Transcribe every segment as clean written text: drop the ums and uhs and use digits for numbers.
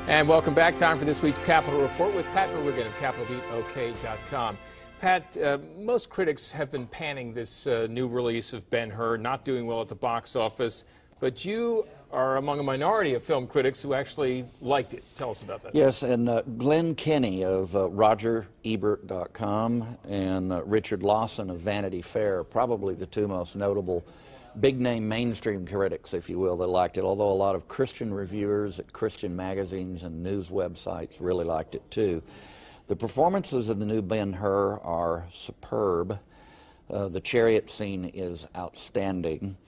And welcome back. Time for this week's Capitol Report with Pat Merwigan of CapitolBeatOK.com. Pat, most critics have been panning this new release of Ben-Hur, not doing well at the box office, but you are among a minority of film critics who actually liked it. Tell us about that. Yes, and Glenn Kenny of RogerEbert.com and Richard Lawson of Vanity Fair, probably the two most notable big-name mainstream critics, if you will, that liked it, although a lot of Christian reviewers at Christian magazines and news websites really liked it too. The performances of the new Ben-Hur are superb. The chariot scene is outstanding.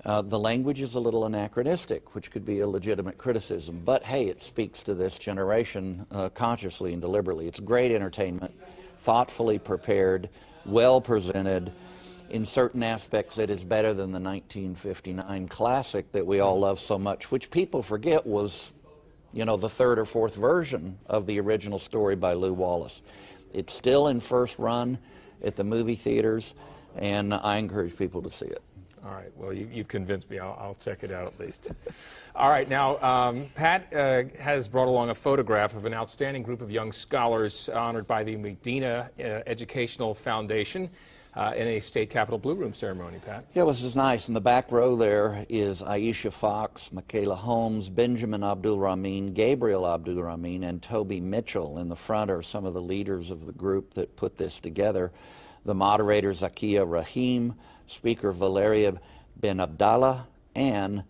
The language is a little anachronistic, which could be a legitimate criticism, but hey, it speaks to this generation consciously and deliberately. It's great entertainment, thoughtfully prepared, well presented. In certain aspects, it is better than the 1959 classic that we all love so much, which people forget was, you know, the third or fourth version of the original story by Lew Wallace. It's still in first run at the movie theaters, and I encourage people to see it. All right. Well, you've convinced me. I'll check it out at least. All right. Now, Pat has brought along a photograph of an outstanding group of young scholars honored by the Medina Educational Foundation in a state capitol Blue Room ceremony, Pat. Yeah, it was just nice. In the back row there is Aisha Fox, Michaela Holmes, Benjamin Abdul-Rahmin, Gabriel Abdul-Rahmin, and Toby Mitchell. In the front are some of the leaders of the group that put this together. The moderator, Zakiya Rahim, Speaker Valeria Ben Abdallah, and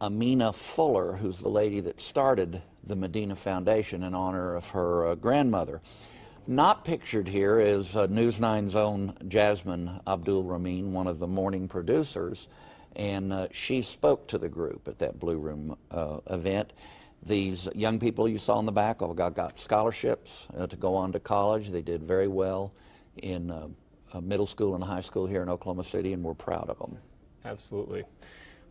Amina Fuller, who's the lady that started the Medina Foundation in honor of her grandmother. Not pictured here is News 9's own Jasmine Abdul-Rahmin, one of the morning producers, and she spoke to the group at that Blue Room event. These young people you saw in the back all got scholarships to go on to college. They did very well in middle school and high school here in Oklahoma City, and we're proud of them. Absolutely.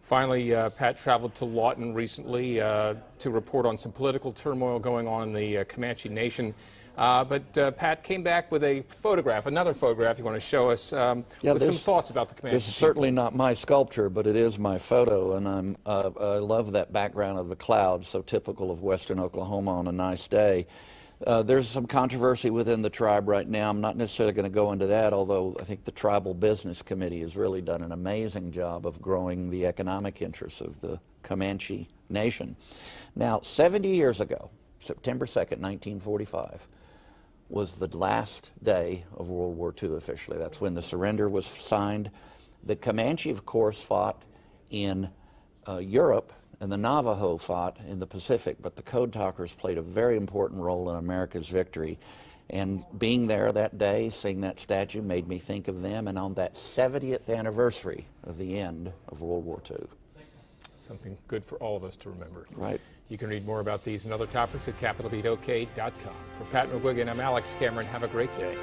Finally, Pat traveled to Lawton recently to report on some political turmoil going on in the Comanche Nation. But Pat came back with a photograph, another photograph you want to show us, with some thoughts about the Comanche. This is certainly not my sculpture, but it is my photo, and I love that background of the clouds, so typical of western Oklahoma on a nice day. There's some controversy within the tribe right now. I'm not necessarily going to go into that, although I think the Tribal Business Committee has really done an amazing job of growing the economic interests of the Comanche Nation. Now, 70 years ago, September 2nd, 1945, was the last day of World War II officially. That's when the surrender was signed. The Comanche, of course, fought in Europe, and the Navajo fought in the Pacific, but the Code Talkers played a very important role in America's victory. And being there that day, seeing that statue, made me think of them, and on that 70th anniversary of the end of World War II. Something good for all of us to remember. Right. You can read more about these and other topics at CapitolBeatOK.com. For Pat Merwigan, I'm Alex Cameron. Have a great day.